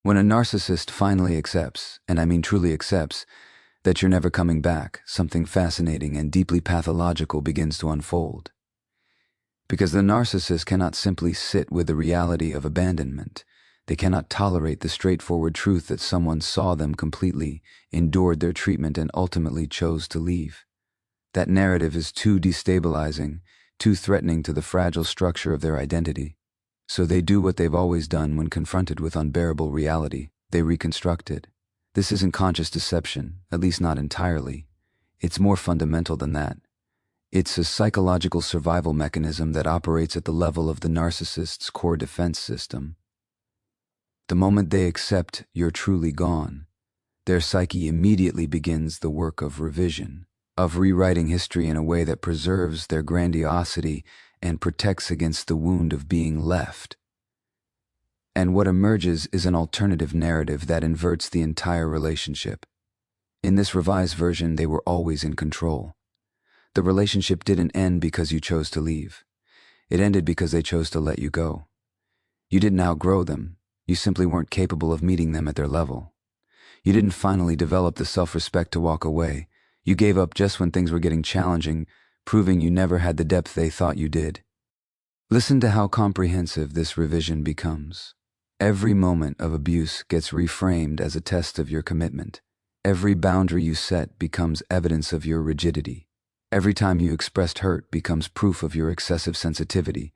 When a narcissist finally accepts, and I mean truly accepts, that you're never coming back, something fascinating and deeply pathological begins to unfold. Because the narcissist cannot simply sit with the reality of abandonment. They cannot tolerate the straightforward truth that someone saw them completely, endured their treatment, and ultimately chose to leave. That narrative is too destabilizing, too threatening to the fragile structure of their identity. So they do what they've always done when confronted with unbearable reality. They reconstruct it. This isn't conscious deception, at least not entirely. It's more fundamental than that. It's a psychological survival mechanism that operates at the level of the narcissist's core defense system. The moment they accept you're truly gone, their psyche immediately begins the work of revision, of rewriting history in a way that preserves their grandiosity and protects against the wound of being left. And what emerges is an alternative narrative that inverts the entire relationship. In this revised version, they were always in control. The relationship didn't end because you chose to leave. It ended because they chose to let you go. You didn't outgrow them. You simply weren't capable of meeting them at their level. You didn't finally develop the self-respect to walk away. You gave up just when things were getting challenging, proving you never had the depth they thought you did. Listen to how comprehensive this revision becomes. Every moment of abuse gets reframed as a test of your commitment. Every boundary you set becomes evidence of your rigidity. Every time you expressed hurt becomes proof of your excessive sensitivity.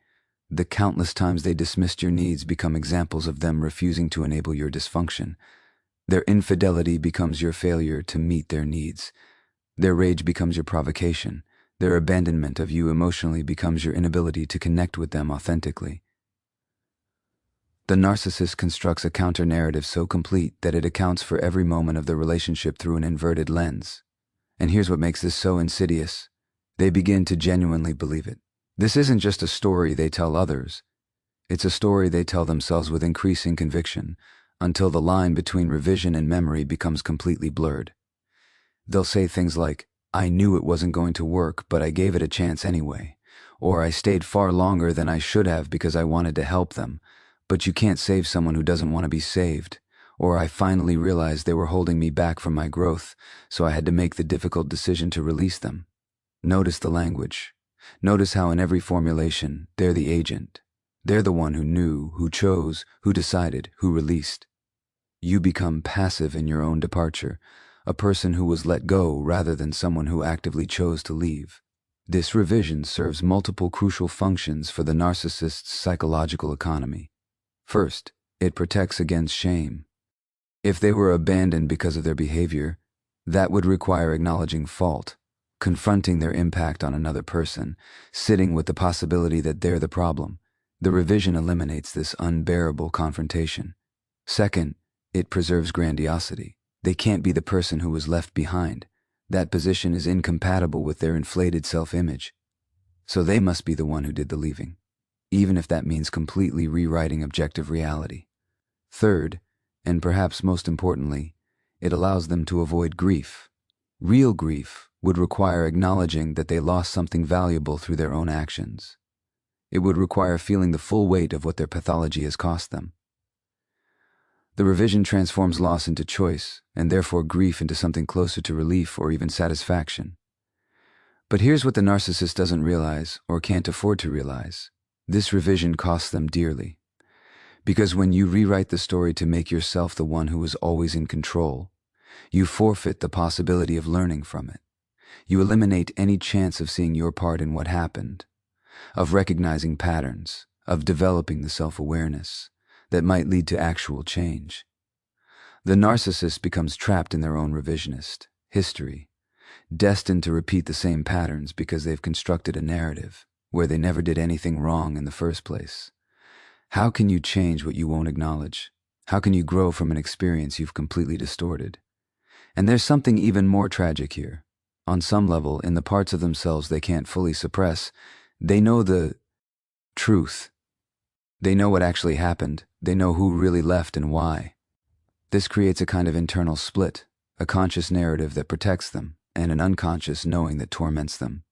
The countless times they dismissed your needs become examples of them refusing to enable your dysfunction. Their infidelity becomes your failure to meet their needs. Their rage becomes your provocation. Their abandonment of you emotionally becomes your inability to connect with them authentically. The narcissist constructs a counter-narrative so complete that it accounts for every moment of the relationship through an inverted lens. And here's what makes this so insidious. They begin to genuinely believe it. This isn't just a story they tell others. It's a story they tell themselves with increasing conviction, until the line between revision and memory becomes completely blurred. They'll say things like, "I knew it wasn't going to work, but I gave it a chance anyway," or "I stayed far longer than I should have because I wanted to help them, but you can't save someone who doesn't want to be saved," or "I finally realized they were holding me back from my growth, so I had to make the difficult decision to release them." Notice the language. Notice how in every formulation, they're the agent. They're the one who knew, who chose, who decided, who released. You become passive in your own departure, a person who was let go rather than someone who actively chose to leave. This revision serves multiple crucial functions for the narcissist's psychological economy. First, it protects against shame. If they were abandoned because of their behavior, that would require acknowledging fault, confronting their impact on another person, sitting with the possibility that they're the problem. The revision eliminates this unbearable confrontation. Second, it preserves grandiosity. They can't be the person who was left behind. That position is incompatible with their inflated self-image. So they must be the one who did the leaving, even if that means completely rewriting objective reality. Third, and perhaps most importantly, it allows them to avoid grief. Real grief would require acknowledging that they lost something valuable through their own actions. It would require feeling the full weight of what their pathology has cost them. The revision transforms loss into choice, and therefore grief into something closer to relief or even satisfaction. But here's what the narcissist doesn't realize, or can't afford to realize. This revision costs them dearly. Because when you rewrite the story to make yourself the one who is always in control, you forfeit the possibility of learning from it. You eliminate any chance of seeing your part in what happened, of recognizing patterns, of developing the self-awareness that might lead to actual change. The narcissist becomes trapped in their own revisionist history, destined to repeat the same patterns because they've constructed a narrative where they never did anything wrong in the first place. How can you change what you won't acknowledge? How can you grow from an experience you've completely distorted? And there's something even more tragic here. On some level, in the parts of themselves they can't fully suppress, they know the truth. They know what actually happened. They know who really left and why. This creates a kind of internal split, a conscious narrative that protects them, and an unconscious knowing that torments them.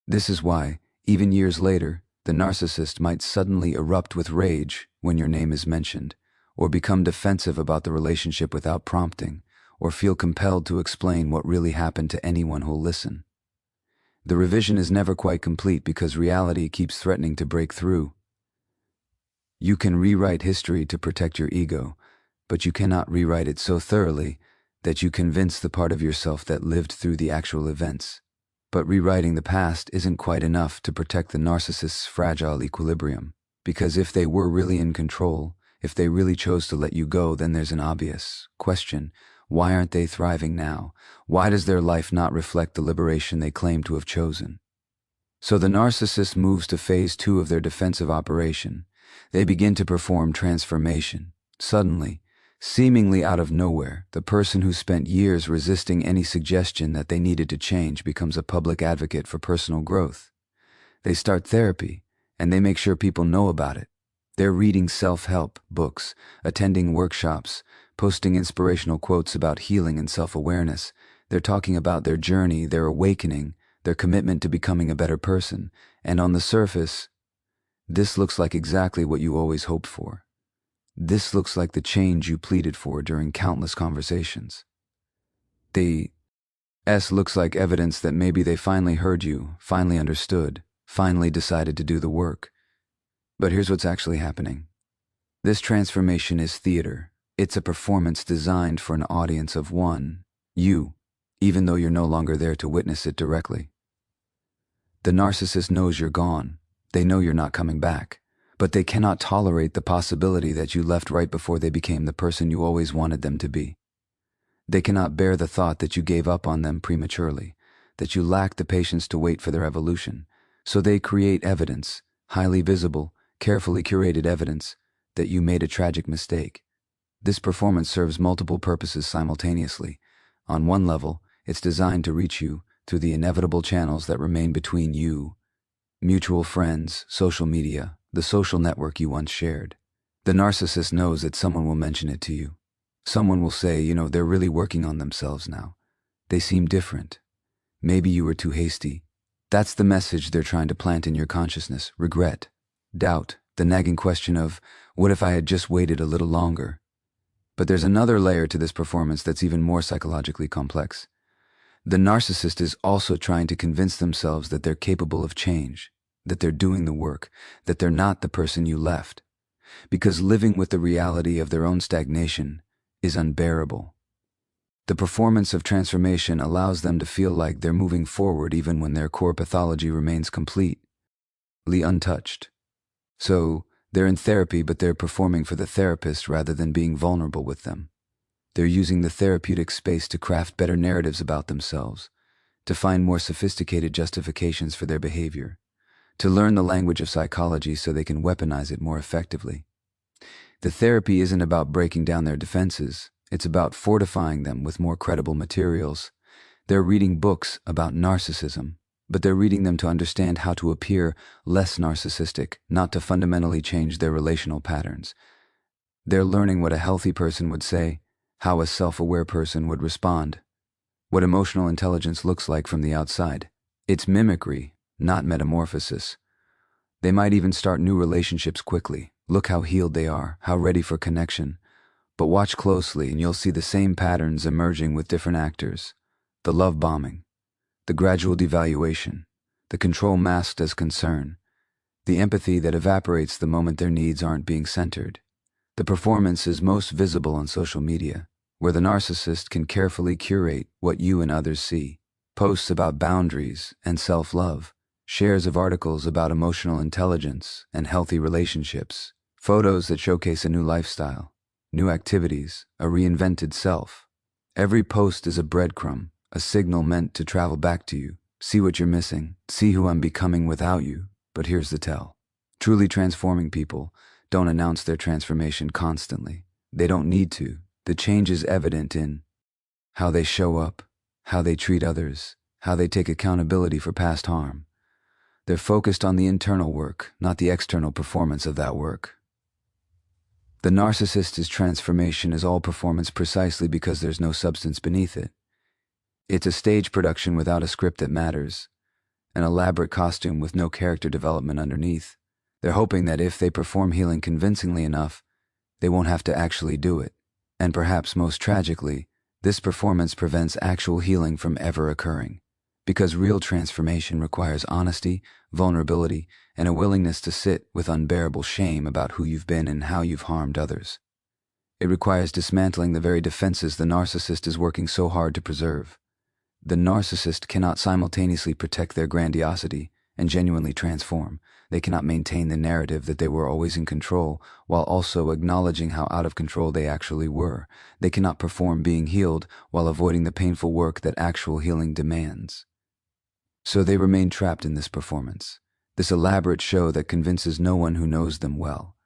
This is why, even years later, the narcissist might suddenly erupt with rage when your name is mentioned, or become defensive about the relationship without prompting, or feel compelled to explain what really happened to anyone who'll listen. The revision is never quite complete because reality keeps threatening to break through. You can rewrite history to protect your ego, but you cannot rewrite it so thoroughly that you convince the part of yourself that lived through the actual events. But rewriting the past isn't quite enough to protect the narcissist's fragile equilibrium, because if they were really in control, if they really chose to let you go, then there's an obvious question. Why aren't they thriving now? Why does their life not reflect the liberation they claim to have chosen? So the narcissist moves to phase 2 of their defensive operation. They begin to perform transformation. Suddenly, seemingly out of nowhere, the person who spent years resisting any suggestion that they needed to change becomes a public advocate for personal growth. They start therapy, and they make sure people know about it. They're reading self-help books, attending workshops, posting inspirational quotes about healing and self-awareness. They're talking about their journey, their awakening, their commitment to becoming a better person. And on the surface, this looks like exactly what you always hoped for. This looks like the change you pleaded for during countless conversations. The S looks like evidence that maybe they finally heard you, finally understood, finally decided to do the work. But here's what's actually happening. This transformation is theater. It's a performance designed for an audience of one, you, even though you're no longer there to witness it directly. The narcissist knows you're gone. They know you're not coming back. But they cannot tolerate the possibility that you left right before they became the person you always wanted them to be. They cannot bear the thought that you gave up on them prematurely, that you lacked the patience to wait for their evolution. So they create evidence, highly visible, carefully curated evidence, that you made a tragic mistake. This performance serves multiple purposes simultaneously. On one level, it's designed to reach you through the inevitable channels that remain between you, mutual friends, social media, the social network you once shared. The narcissist knows that someone will mention it to you. Someone will say, they're really working on themselves now. They seem different. Maybe you were too hasty. That's the message they're trying to plant in your consciousness. Regret, doubt, the nagging question of, what if I had just waited a little longer? But there's another layer to this performance that's even more psychologically complex. The narcissist is also trying to convince themselves that they're capable of change, that they're doing the work, that they're not the person you left. Because living with the reality of their own stagnation is unbearable. The performance of transformation allows them to feel like they're moving forward even when their core pathology remains completely untouched. So, they're in therapy, but they're performing for the therapist rather than being vulnerable with them. They're using the therapeutic space to craft better narratives about themselves, to find more sophisticated justifications for their behavior, to learn the language of psychology so they can weaponize it more effectively. The therapy isn't about breaking down their defenses, it's about fortifying them with more credible materials. They're reading books about narcissism, but they're reading them to understand how to appear less narcissistic, not to fundamentally change their relational patterns. They're learning what a healthy person would say, how a self-aware person would respond, what emotional intelligence looks like from the outside. It's mimicry, not metamorphosis. They might even start new relationships quickly. Look how healed they are, how ready for connection. But watch closely and you'll see the same patterns emerging with different actors. The love bombing, the gradual devaluation, the control masked as concern, the empathy that evaporates the moment their needs aren't being centered. The performance is most visible on social media, where the narcissist can carefully curate what you and others see. Posts about boundaries and self-love, shares of articles about emotional intelligence and healthy relationships, photos that showcase a new lifestyle, new activities, a reinvented self. Every post is a breadcrumb, a signal meant to travel back to you. See what you're missing, see who I'm becoming without you. But here's the tell. Truly transforming people don't announce their transformation constantly. They don't need to. The change is evident in how they show up, how they treat others, how they take accountability for past harm. They're focused on the internal work, not the external performance of that work. The narcissist's transformation is all performance precisely because there's no substance beneath it. It's a stage production without a script that matters, an elaborate costume with no character development underneath. They're hoping that if they perform healing convincingly enough, They won't have to actually do it. And perhaps most tragically, this performance prevents actual healing from ever occurring. Because real transformation requires honesty, vulnerability, and a willingness to sit with unbearable shame about who you've been and how you've harmed others. It requires dismantling the very defenses the narcissist is working so hard to preserve. The narcissist cannot simultaneously protect their grandiosity and genuinely transform. They cannot maintain the narrative that they were always in control while also acknowledging how out of control they actually were. They cannot perform being healed while avoiding the painful work that actual healing demands. So they remain trapped in this performance, this elaborate show that convinces no one who knows them well,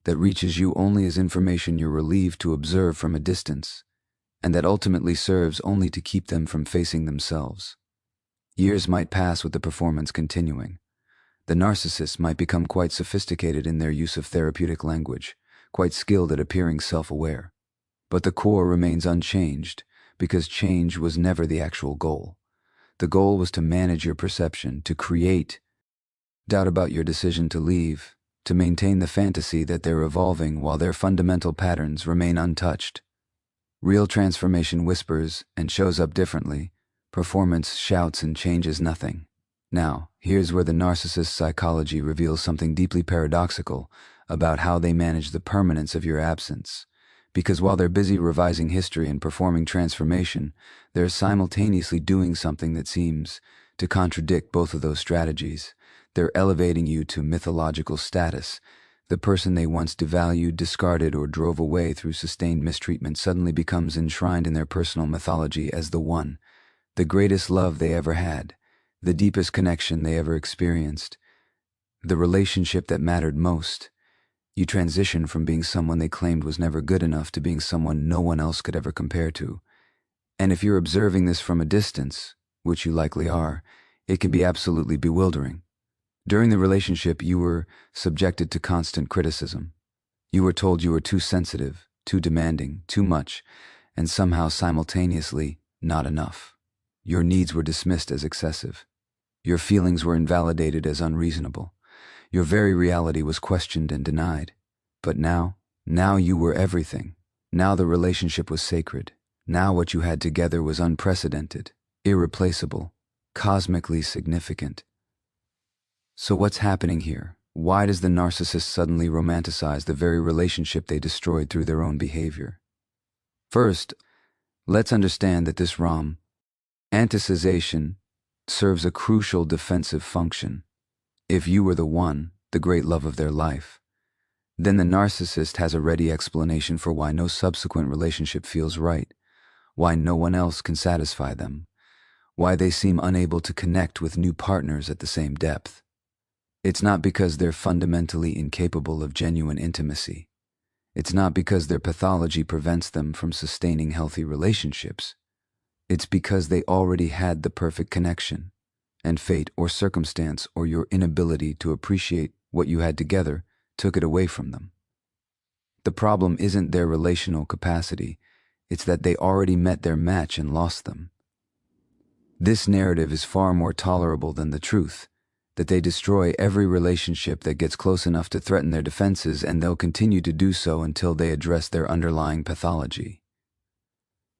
that reaches you only as information you're relieved to observe from a distance, and that ultimately serves only to keep them from facing themselves. Years might pass with the performance continuing. The narcissists might become quite sophisticated in their use of therapeutic language, quite skilled at appearing self-aware. But the core remains unchanged, because change was never the actual goal. The goal was to manage your perception, to create doubt about your decision to leave, to maintain the fantasy that they're evolving while their fundamental patterns remain untouched. Real transformation whispers and shows up differently. Performance shouts and changes nothing. Now, here's where the narcissist's psychology reveals something deeply paradoxical about how they manage the permanence of your absence. Because while they're busy revising history and performing transformation, they're simultaneously doing something that seems to contradict both of those strategies. They're elevating you to mythological status. The person they once devalued, discarded, or drove away through sustained mistreatment suddenly becomes enshrined in their personal mythology as the one, the greatest love they ever had, the deepest connection they ever experienced, the relationship that mattered most. You transition from being someone they claimed was never good enough to being someone no one else could ever compare to. And if you're observing this from a distance, which you likely are, it can be absolutely bewildering. During the relationship, you were subjected to constant criticism. You were told you were too sensitive, too demanding, too much, and somehow simultaneously not enough. Your needs were dismissed as excessive. Your feelings were invalidated as unreasonable. Your very reality was questioned and denied. But now you were everything. Now the relationship was sacred. Now what you had together was unprecedented, irreplaceable, cosmically significant. So what's happening here? Why does the narcissist suddenly romanticize the very relationship they destroyed through their own behavior? First, let's understand that this romanticization serves a crucial defensive function. If you were the one, the great love of their life, then the narcissist has a ready explanation for why no subsequent relationship feels right, why no one else can satisfy them, why they seem unable to connect with new partners at the same depth. It's not because they're fundamentally incapable of genuine intimacy. It's not because their pathology prevents them from sustaining healthy relationships. It's because they already had the perfect connection, and fate or circumstance or your inability to appreciate what you had together took it away from them. The problem isn't their relational capacity, it's that they already met their match and lost them. This narrative is far more tolerable than the truth, that they destroy every relationship that gets close enough to threaten their defenses, and they'll continue to do so until they address their underlying pathology.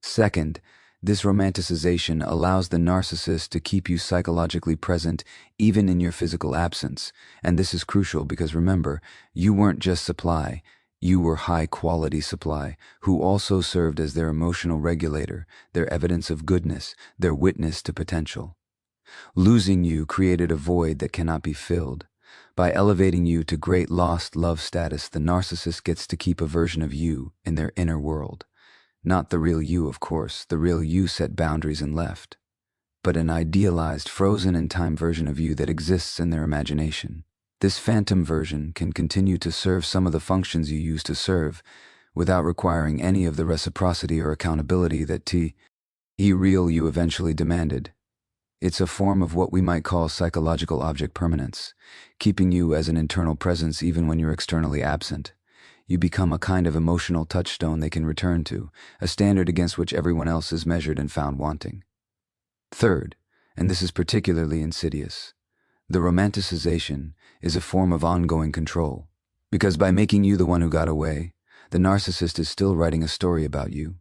Second, this romanticization allows the narcissist to keep you psychologically present even in your physical absence. And this is crucial because remember, you weren't just supply, you were high-quality supply, who also served as their emotional regulator, their evidence of goodness, their witness to potential. Losing you created a void that cannot be filled. By elevating you to great lost love status, the narcissist gets to keep a version of you in their inner world. Not the real you, of course. The real you set boundaries and left. But an idealized, frozen-in-time version of you that exists in their imagination. This phantom version can continue to serve some of the functions you used to serve without requiring any of the reciprocity or accountability that real you eventually demanded. It's a form of what we might call psychological object permanence, keeping you as an internal presence even when you're externally absent. You become a kind of emotional touchstone they can return to, a standard against which everyone else is measured and found wanting. Third, and this is particularly insidious, the romanticization is a form of ongoing control, because by making you the one who got away, The narcissist is still writing a story about you.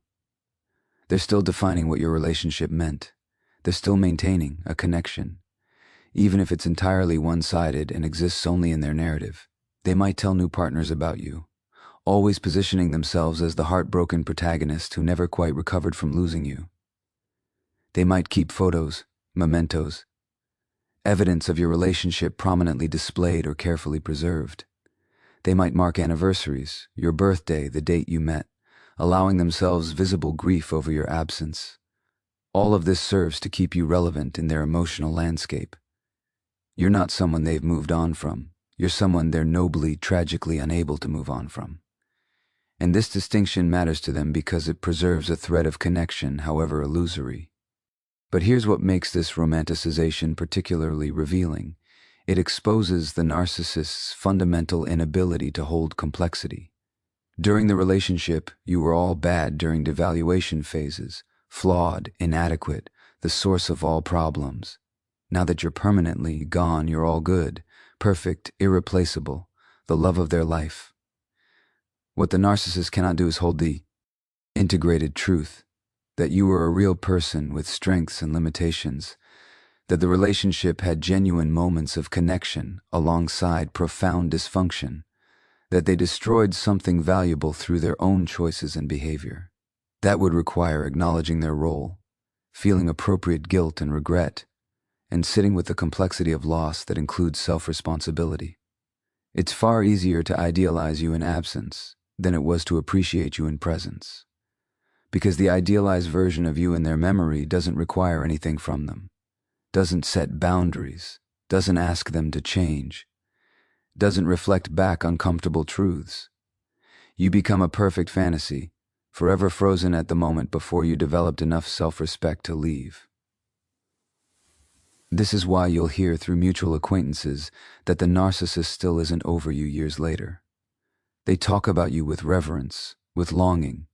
They're still defining what your relationship meant. They're still maintaining a connection, even if it's entirely one-sided and exists only in their narrative. They might tell new partners about you, always positioning themselves as the heartbroken protagonist who never quite recovered from losing you. They might keep photos, mementos, evidence of your relationship prominently displayed or carefully preserved. They might mark anniversaries, your birthday, the date you met, allowing themselves visible grief over your absence. All of this serves to keep you relevant in their emotional landscape. You're not someone they've moved on from. You're someone they're nobly, tragically unable to move on from. And this distinction matters to them because it preserves a thread of connection, however illusory. But here's what makes this romanticization particularly revealing. It exposes the narcissist's fundamental inability to hold complexity. During the relationship, you were all bad during devaluation phases, flawed, inadequate, the source of all problems. Now that you're permanently gone, you're all good, perfect, irreplaceable, the love of their life. What the narcissist cannot do is hold the integrated truth that you were a real person with strengths and limitations, that the relationship had genuine moments of connection alongside profound dysfunction, that they destroyed something valuable through their own choices and behavior. That would require acknowledging their role, feeling appropriate guilt and regret, and sitting with the complexity of loss that includes self-responsibility. It's far easier to idealize you in absence than it was to appreciate you in presence, because the idealized version of you in their memory doesn't require anything from them, doesn't set boundaries, doesn't ask them to change, doesn't reflect back uncomfortable truths. You become a perfect fantasy, forever frozen at the moment before you developed enough self-respect to leave. This is why you'll hear through mutual acquaintances that the narcissist still isn't over you years later. They talk about you with reverence, with longing,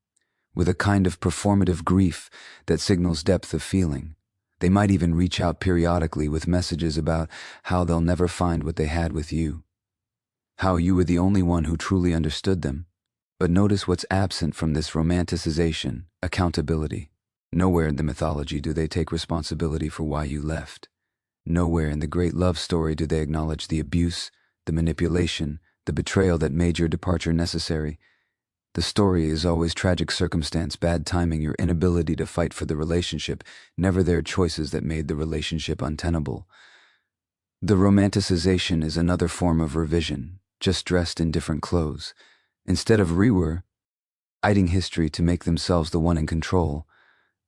with a kind of performative grief that signals depth of feeling. They might even reach out periodically with messages about how they'll never find what they had with you, how you were the only one who truly understood them. But notice what's absent from this romanticization: accountability. Nowhere in the mythology do they take responsibility for why you left. Nowhere in the great love story do they acknowledge the abuse, the manipulation, the betrayal that made your departure necessary. The story is always tragic circumstance, bad timing, your inability to fight for the relationship, never their choices that made the relationship untenable. The romanticization is another form of revision, just dressed in different clothes. Instead of rewriting history to make themselves the one in control,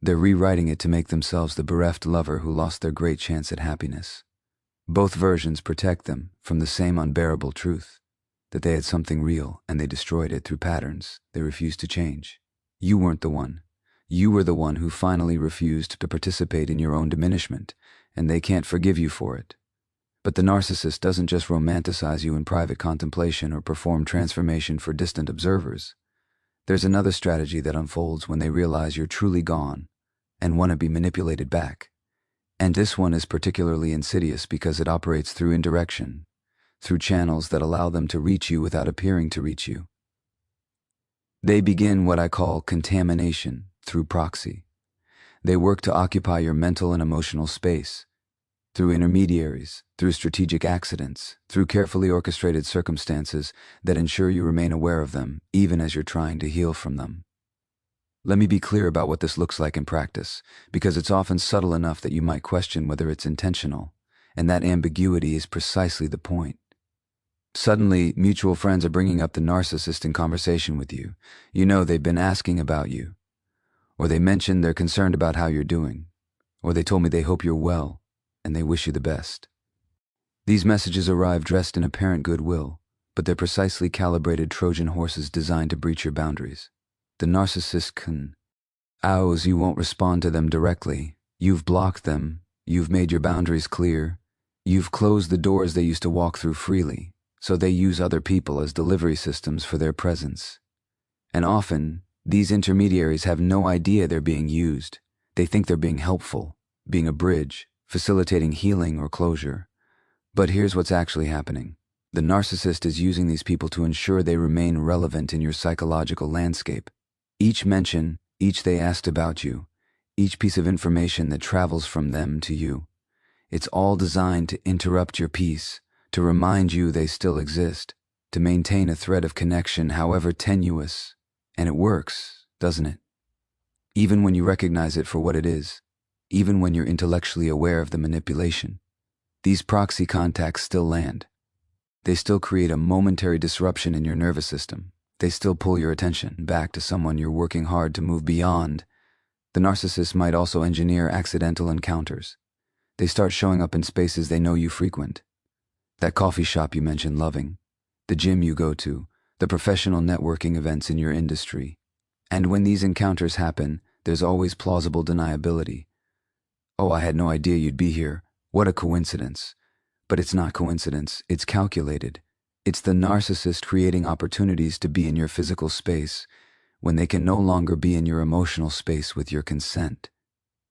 they're rewriting it to make themselves the bereft lover who lost their great chance at happiness. Both versions protect them from the same unbearable truth, that they had something real and they destroyed it through patterns they refused to change. You weren't the one. You were the one who finally refused to participate in your own diminishment, and they can't forgive you for it. But the narcissist doesn't just romanticize you in private contemplation or perform transformation for distant observers. There's another strategy that unfolds when they realize you're truly gone and want to be manipulated back. And this one is particularly insidious because it operates through indirection, through channels that allow them to reach you without appearing to reach you. They begin what I call contamination through proxy. They work to occupy your mental and emotional space, through intermediaries, through strategic accidents, through carefully orchestrated circumstances that ensure you remain aware of them, even as you're trying to heal from them. Let me be clear about what this looks like in practice, because it's often subtle enough that you might question whether it's intentional, and that ambiguity is precisely the point. Suddenly, mutual friends are bringing up the narcissist in conversation with you. You know they've been asking about you, or they mention they're concerned about how you're doing, or they told me they hope you're well, and they wish you the best. These messages arrive dressed in apparent goodwill, but they're precisely calibrated Trojan horses designed to breach your boundaries. The narcissist can ows you won't respond to them directly. You've blocked them. You've made your boundaries clear. You've closed the doors they used to walk through freely, so they use other people as delivery systems for their presence. And often, these intermediaries have no idea they're being used. They think they're being helpful, being a bridge, facilitating healing or closure. But here's what's actually happening. The narcissist is using these people to ensure they remain relevant in your psychological landscape. Each mention, each they asked about you, each piece of information that travels from them to you, it's all designed to interrupt your peace, to remind you they still exist, to maintain a thread of connection however tenuous. And it works, doesn't it? Even when you recognize it for what it is, even when you're intellectually aware of the manipulation, these proxy contacts still land. They still create a momentary disruption in your nervous system. They still pull your attention back to someone you're working hard to move beyond. The narcissist might also engineer accidental encounters. They start showing up in spaces they know you frequent. That coffee shop you mentioned loving, the gym you go to, the professional networking events in your industry. And when these encounters happen, there's always plausible deniability. Oh, I had no idea you'd be here. What a coincidence. But it's not coincidence, it's calculated. It's the narcissist creating opportunities to be in your physical space when they can no longer be in your emotional space with your consent.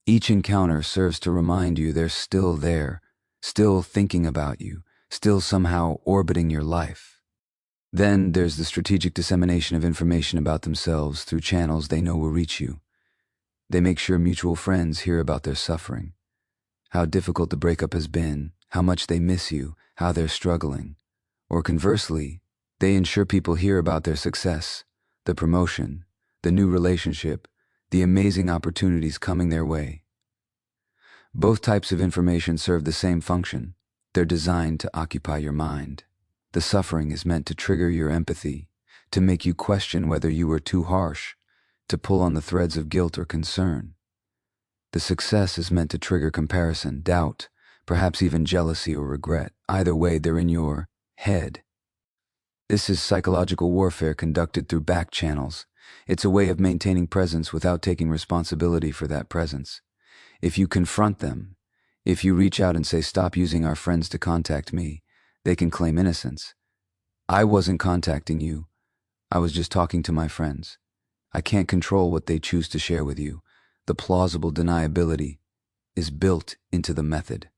Each encounter serves to remind you they're still there, still thinking about you, still somehow orbiting your life. Then there's the strategic dissemination of information about themselves through channels they know will reach you. They make sure mutual friends hear about their suffering, how difficult the breakup has been, how much they miss you, how they're struggling. Or conversely, they ensure people hear about their success, the promotion, the new relationship, the amazing opportunities coming their way. Both types of information serve the same function. They're designed to occupy your mind. The suffering is meant to trigger your empathy, to make you question whether you were too harsh, to pull on the threads of guilt or concern. The success is meant to trigger comparison, doubt, perhaps even jealousy or regret. Either way, they're in your head. This is psychological warfare conducted through back channels. It's a way of maintaining presence without taking responsibility for that presence. If you confront them, if you reach out and say, "Stop using our friends to contact me," they can claim innocence. "I wasn't contacting you. I was just talking to my friends." I can't control what they choose to share with you. The plausible deniability is built into the method.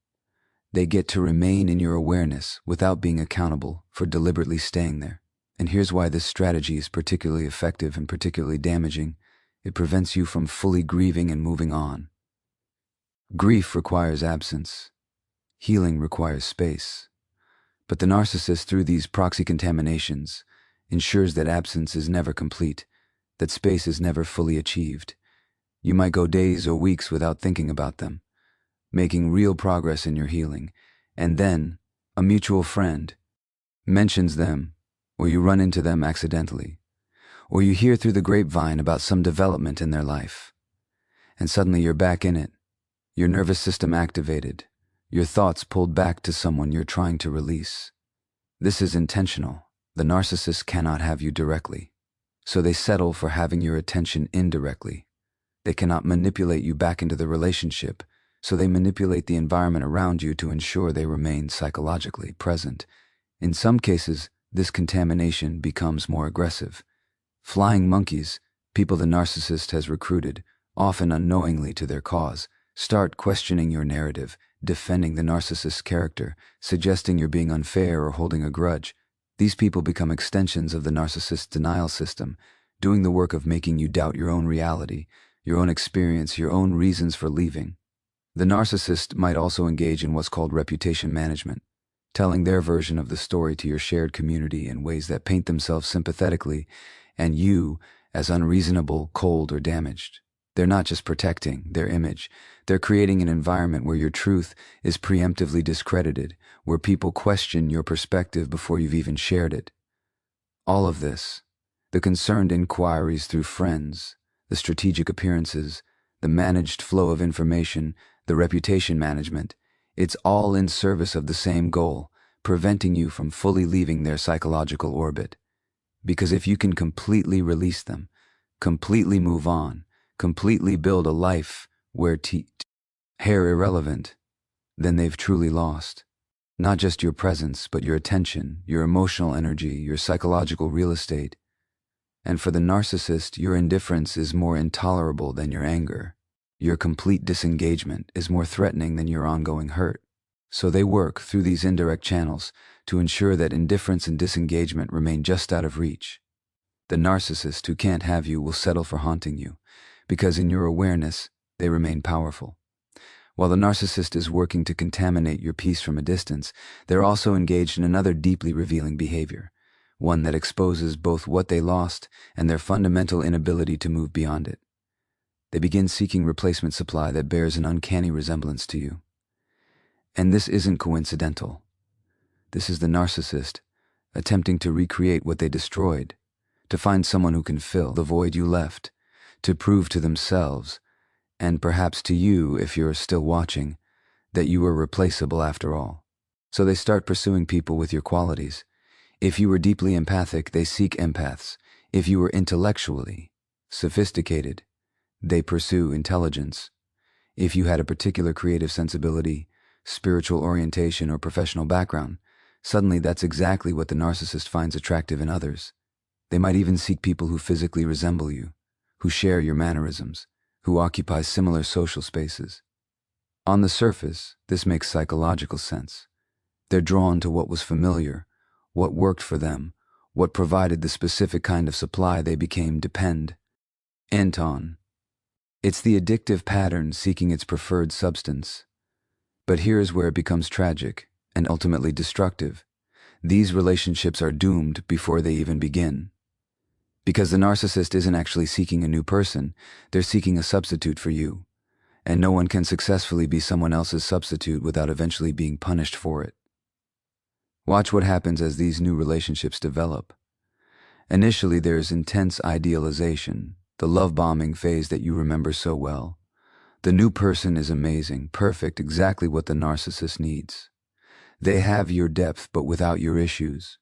They get to remain in your awareness without being accountable for deliberately staying there. And here's why this strategy is particularly effective and particularly damaging. It prevents you from fully grieving and moving on. Grief requires absence. Healing requires space. But the narcissist, through these proxy contaminations, ensures that absence is never complete, that space is never fully achieved. You might go days or weeks without thinking about them, making real progress in your healing, and then a mutual friend mentions them, or you run into them accidentally, or you hear through the grapevine about some development in their life, and suddenly you're back in it, your nervous system activated, your thoughts pulled back to someone you're trying to release. This is intentional. The narcissist cannot have you directly, so they settle for having your attention indirectly. They cannot manipulate you back into the relationship, so they manipulate the environment around you to ensure they remain psychologically present. In some cases, this contamination becomes more aggressive. Flying monkeys, people the narcissist has recruited, often unknowingly to their cause, start questioning your narrative, defending the narcissist's character, suggesting you're being unfair or holding a grudge. These people become extensions of the narcissist's denial system, doing the work of making you doubt your own reality, your own experience, your own reasons for leaving. The narcissist might also engage in what's called reputation management, telling their version of the story to your shared community in ways that paint themselves sympathetically and you as unreasonable, cold, or damaged. They're not just protecting their image, they're creating an environment where your truth is preemptively discredited, where people question your perspective before you've even shared it. All of this, the concerned inquiries through friends, the strategic appearances, the managed flow of information, the reputation management, it's all in service of the same goal, preventing you from fully leaving their psychological orbit. Because if you can completely release them, completely move on, completely build a life where hair irrelevant, then they've truly lost. Not just your presence, but your attention, your emotional energy, your psychological real estate. And for the narcissist, your indifference is more intolerable than your anger. Your complete disengagement is more threatening than your ongoing hurt. So they work through these indirect channels to ensure that indifference and disengagement remain just out of reach. The narcissist who can't have you will settle for haunting you, because in your awareness, they remain powerful. While the narcissist is working to contaminate your peace from a distance, they're also engaged in another deeply revealing behavior, one that exposes both what they lost and their fundamental inability to move beyond it. They begin seeking replacement supply that bears an uncanny resemblance to you. And this isn't coincidental. This is the narcissist attempting to recreate what they destroyed, to find someone who can fill the void you left, to prove to themselves, and perhaps to you if you're still watching, that you were replaceable after all. So they start pursuing people with your qualities. If you were deeply empathic, they seek empaths. If you were intellectually sophisticated, they pursue intelligence. If you had a particular creative sensibility, spiritual orientation, or professional background, suddenly that's exactly what the narcissist finds attractive in others. They might even seek people who physically resemble you, who share your mannerisms, who occupy similar social spaces. On the surface, this makes psychological sense. They're drawn to what was familiar, what worked for them, what provided the specific kind of supply they became dependent on. It's the addictive pattern seeking its preferred substance. But here's where it becomes tragic and ultimately destructive. These relationships are doomed before they even begin. Because the narcissist isn't actually seeking a new person, they're seeking a substitute for you. And no one can successfully be someone else's substitute without eventually being punished for it. Watch what happens as these new relationships develop. Initially, there's intense idealization, the love-bombing phase that you remember so well. The new person is amazing, perfect, exactly what the narcissist needs. They have your depth but without your issues,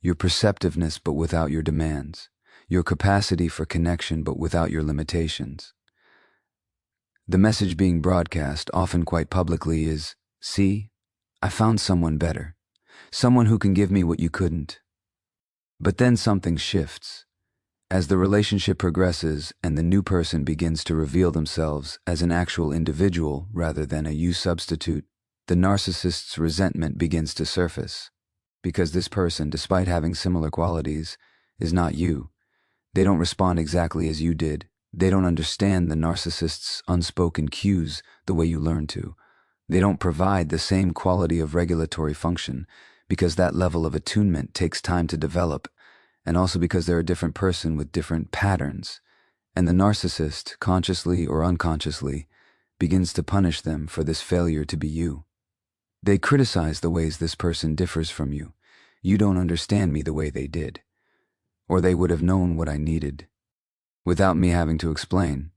your perceptiveness but without your demands, your capacity for connection but without your limitations. The message being broadcast, often quite publicly, is, "See, I found someone better, someone who can give me what you couldn't." But then something shifts. As the relationship progresses and the new person begins to reveal themselves as an actual individual rather than a you substitute, the narcissist's resentment begins to surface. Because this person, despite having similar qualities, is not you. They don't respond exactly as you did. They don't understand the narcissist's unspoken cues the way you learn to. They don't provide the same quality of regulatory function because that level of attunement takes time to develop, and also because they're a different person with different patterns, and the narcissist, consciously or unconsciously, begins to punish them for this failure to be you. They criticize the ways this person differs from you. You don't understand me the way they did. Or they would have known what I needed, without me having to explain.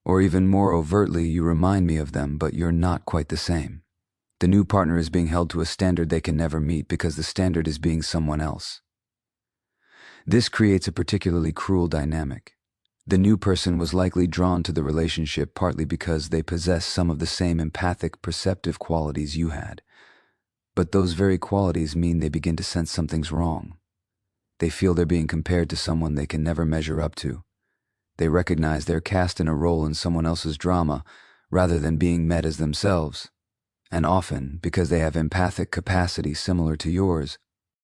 Or even more overtly, you remind me of them, but you're not quite the same. The new partner is being held to a standard they can never meet because the standard is being someone else. This creates a particularly cruel dynamic. The new person was likely drawn to the relationship partly because they possess some of the same empathic, perceptive qualities you had. But those very qualities mean they begin to sense something's wrong. They feel they're being compared to someone they can never measure up to. They recognize they're cast in a role in someone else's drama rather than being met as themselves. And often, because they have empathic capacity similar to yours,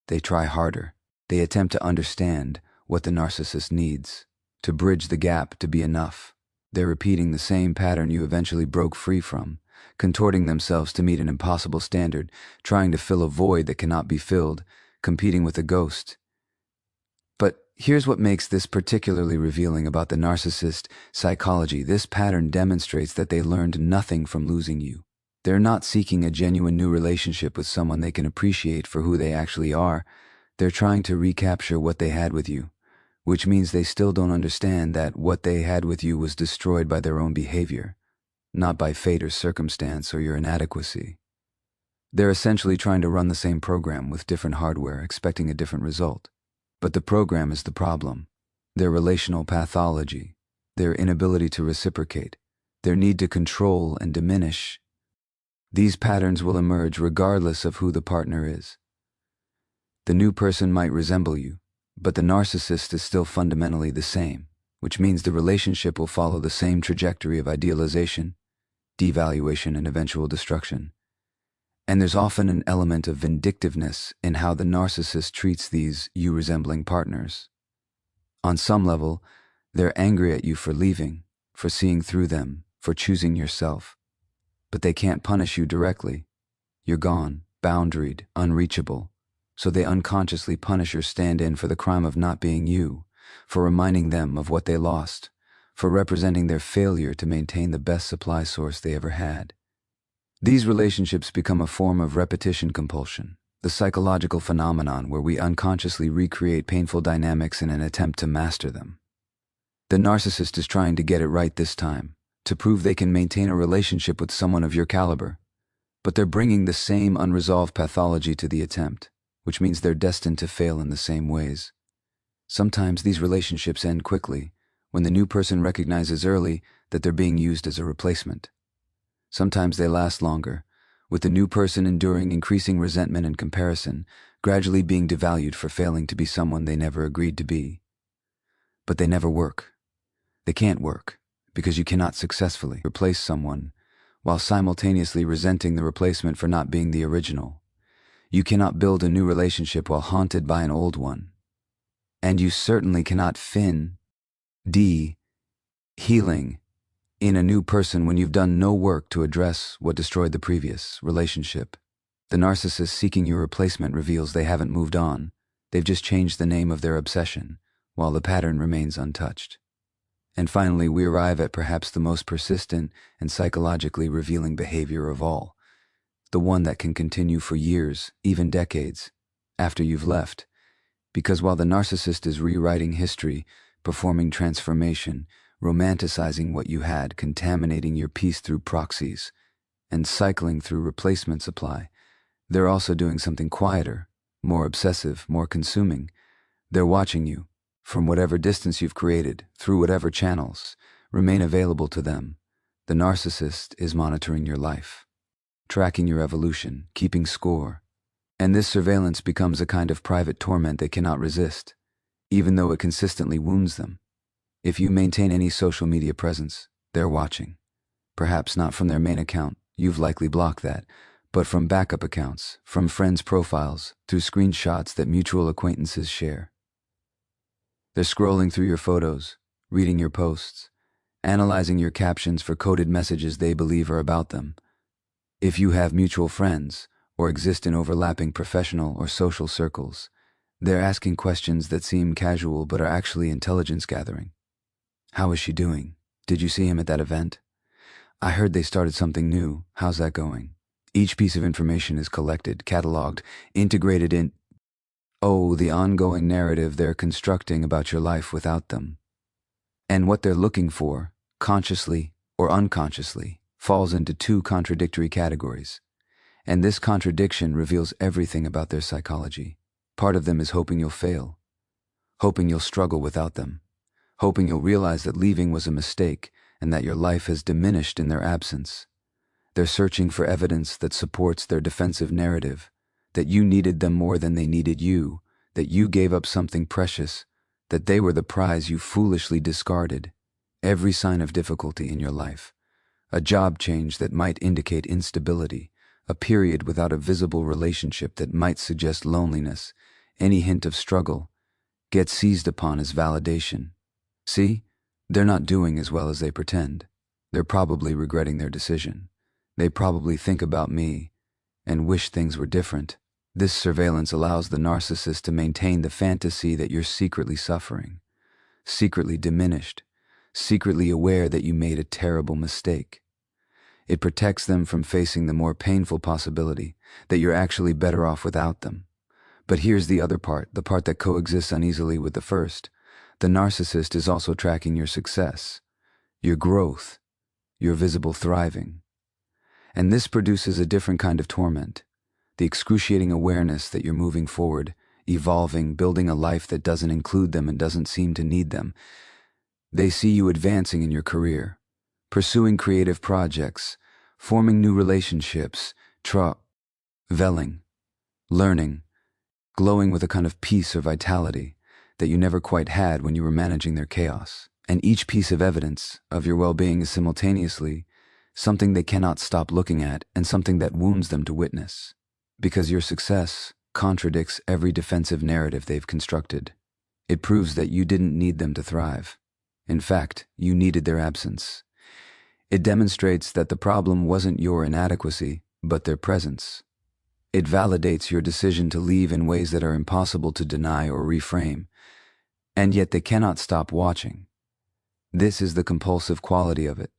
they try harder. They attempt to understand what the narcissist needs, to bridge the gap, to be enough. They're repeating the same pattern you eventually broke free from, contorting themselves to meet an impossible standard, trying to fill a void that cannot be filled, competing with a ghost. But here's what makes this particularly revealing about the narcissist psychology. This pattern demonstrates that they learned nothing from losing you. They're not seeking a genuine new relationship with someone they can appreciate for who they actually are. They're trying to recapture what they had with you, which means they still don't understand that what they had with you was destroyed by their own behavior, not by fate or circumstance or your inadequacy. They're essentially trying to run the same program with different hardware, expecting a different result. But the program is the problem. Their relational pathology, their inability to reciprocate, their need to control and diminish. These patterns will emerge regardless of who the partner is. The new person might resemble you, but the narcissist is still fundamentally the same, which means the relationship will follow the same trajectory of idealization, devaluation, and eventual destruction. And there's often an element of vindictiveness in how the narcissist treats these you-resembling partners. On some level, they're angry at you for leaving, for seeing through them, for choosing yourself. But they can't punish you directly. You're gone, boundaried, unreachable. So they unconsciously punish or stand in for the crime of not being you, for reminding them of what they lost, for representing their failure to maintain the best supply source they ever had. These relationships become a form of repetition compulsion, the psychological phenomenon where we unconsciously recreate painful dynamics in an attempt to master them. The narcissist is trying to get it right this time, to prove they can maintain a relationship with someone of your caliber. But they're bringing the same unresolved pathology to the attempt, which means they're destined to fail in the same ways. Sometimes these relationships end quickly, when the new person recognizes early that they're being used as a replacement. Sometimes they last longer, with the new person enduring increasing resentment and comparison, gradually being devalued for failing to be someone they never agreed to be. But they never work. They can't work, because you cannot successfully replace someone while simultaneously resenting the replacement for not being the original. You cannot build a new relationship while haunted by an old one. And you certainly cannot healing in a new person when you've done no work to address what destroyed the previous relationship. The narcissist seeking your replacement reveals they haven't moved on. They've just changed the name of their obsession, while the pattern remains untouched. And finally, we arrive at perhaps the most persistent and psychologically revealing behavior of all, the one that can continue for years, even decades, after you've left. Because while the narcissist is rewriting history, performing transformation, romanticizing what you had, contaminating your peace through proxies, and cycling through replacement supply, they're also doing something quieter, more obsessive, more consuming. They're watching you, from whatever distance you've created, through whatever channels, remain available to them. The narcissist is monitoring your life, tracking your evolution, keeping score. And this surveillance becomes a kind of private torment they cannot resist, even though it consistently wounds them. If you maintain any social media presence, they're watching. Perhaps not from their main account, you've likely blocked that, but from backup accounts, from friends' profiles, through screenshots that mutual acquaintances share. They're scrolling through your photos, reading your posts, analyzing your captions for coded messages they believe are about them. If you have mutual friends, or exist in overlapping professional or social circles, they're asking questions that seem casual but are actually intelligence gathering. How is she doing? Did you see him at that event? I heard they started something new. How's that going? Each piece of information is collected, cataloged, integrated in the ongoing narrative they're constructing about your life without them. And what they're looking for, consciously or unconsciously, falls into two contradictory categories. And this contradiction reveals everything about their psychology. Part of them is hoping you'll fail, hoping you'll struggle without them, hoping you'll realize that leaving was a mistake and that your life has diminished in their absence. They're searching for evidence that supports their defensive narrative, that you needed them more than they needed you, that you gave up something precious, that they were the prize you foolishly discarded. Every sign of difficulty in your life, a job change that might indicate instability, a period without a visible relationship that might suggest loneliness, any hint of struggle, gets seized upon as validation. See, they're not doing as well as they pretend. They're probably regretting their decision. They probably think about me and wish things were different. This surveillance allows the narcissist to maintain the fantasy that you're secretly suffering, secretly diminished, secretly aware that you made a terrible mistake. It protects them from facing the more painful possibility that you're actually better off without them. But here's the other part, the part that coexists uneasily with the first. The narcissist is also tracking your success, your growth, your visible thriving. And this produces a different kind of torment, the excruciating awareness that you're moving forward, evolving, building a life that doesn't include them and doesn't seem to need them. They see you advancing in your career, pursuing creative projects, forming new relationships, traveling, learning, glowing with a kind of peace or vitality that you never quite had when you were managing their chaos. And each piece of evidence of your well-being is simultaneously something they cannot stop looking at, and something that wounds them to witness. Because your success contradicts every defensive narrative they've constructed. It proves that you didn't need them to thrive. In fact, you needed their absence. It demonstrates that the problem wasn't your inadequacy, but their presence. It validates your decision to leave in ways that are impossible to deny or reframe, and yet they cannot stop watching. This is the compulsive quality of it.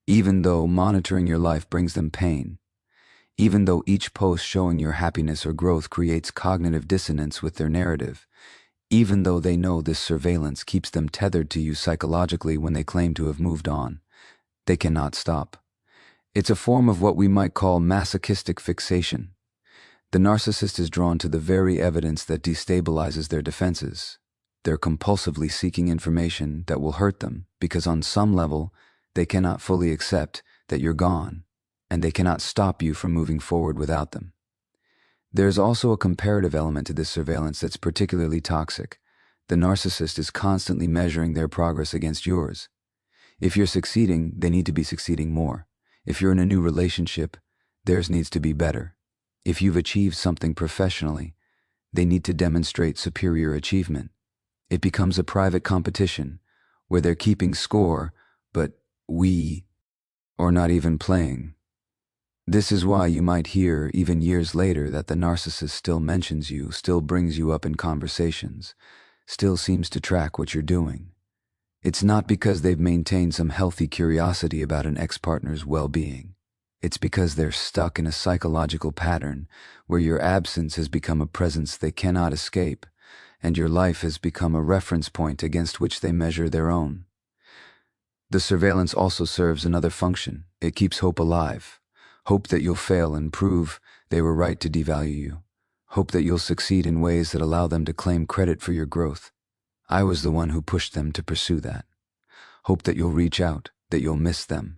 Even though monitoring your life brings them pain, even though each post showing your happiness or growth creates cognitive dissonance with their narrative, even though they know this surveillance keeps them tethered to you psychologically when they claim to have moved on, they cannot stop. It's a form of what we might call masochistic fixation. The narcissist is drawn to the very evidence that destabilizes their defenses. They're compulsively seeking information that will hurt them because on some level, they cannot fully accept that you're gone, and they cannot stop you from moving forward without them. There's also a comparative element to this surveillance that's particularly toxic. The narcissist is constantly measuring their progress against yours. If you're succeeding, they need to be succeeding more. If you're in a new relationship, theirs needs to be better. If you've achieved something professionally, they need to demonstrate superior achievement. It becomes a private competition where they're keeping score, but we are not even playing. This is why you might hear, even years later, that the narcissist still mentions you, still brings you up in conversations, still seems to track what you're doing. It's not because they've maintained some healthy curiosity about an ex-partner's well-being. It's because they're stuck in a psychological pattern where your absence has become a presence they cannot escape, and your life has become a reference point against which they measure their own. The surveillance also serves another function. It keeps hope alive. Hope that you'll fail and prove they were right to devalue you. Hope that you'll succeed in ways that allow them to claim credit for your growth. I was the one who pushed them to pursue that. Hope that you'll reach out, that you'll miss them,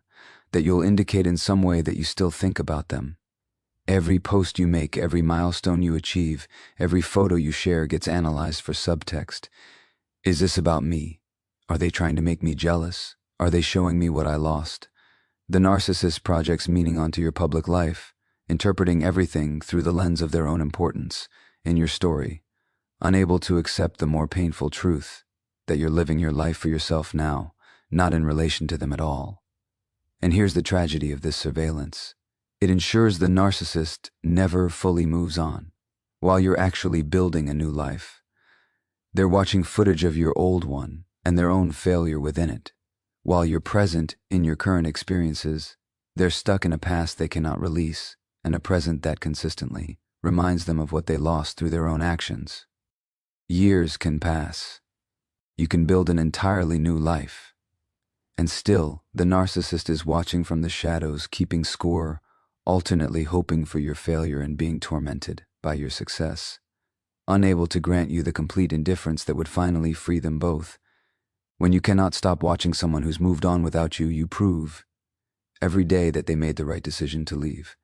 that you'll indicate in some way that you still think about them. Every post you make, every milestone you achieve, every photo you share gets analyzed for subtext. Is this about me? Are they trying to make me jealous? Are they showing me what I lost? The narcissist projects meaning onto your public life, interpreting everything through the lens of their own importance in your story, unable to accept the more painful truth that you're living your life for yourself now, not in relation to them at all. And here's the tragedy of this surveillance. It ensures the narcissist never fully moves on, while you're actually building a new life. They're watching footage of your old one and their own failure within it. While you're present in your current experiences, they're stuck in a past they cannot release and a present that consistently reminds them of what they lost through their own actions. Years can pass. You can build an entirely new life. And still, the narcissist is watching from the shadows, keeping score, alternately hoping for your failure and being tormented by your success, unable to grant you the complete indifference that would finally free them both. When you cannot stop watching someone who's moved on without you, you prove every day that they made the right decision to leave.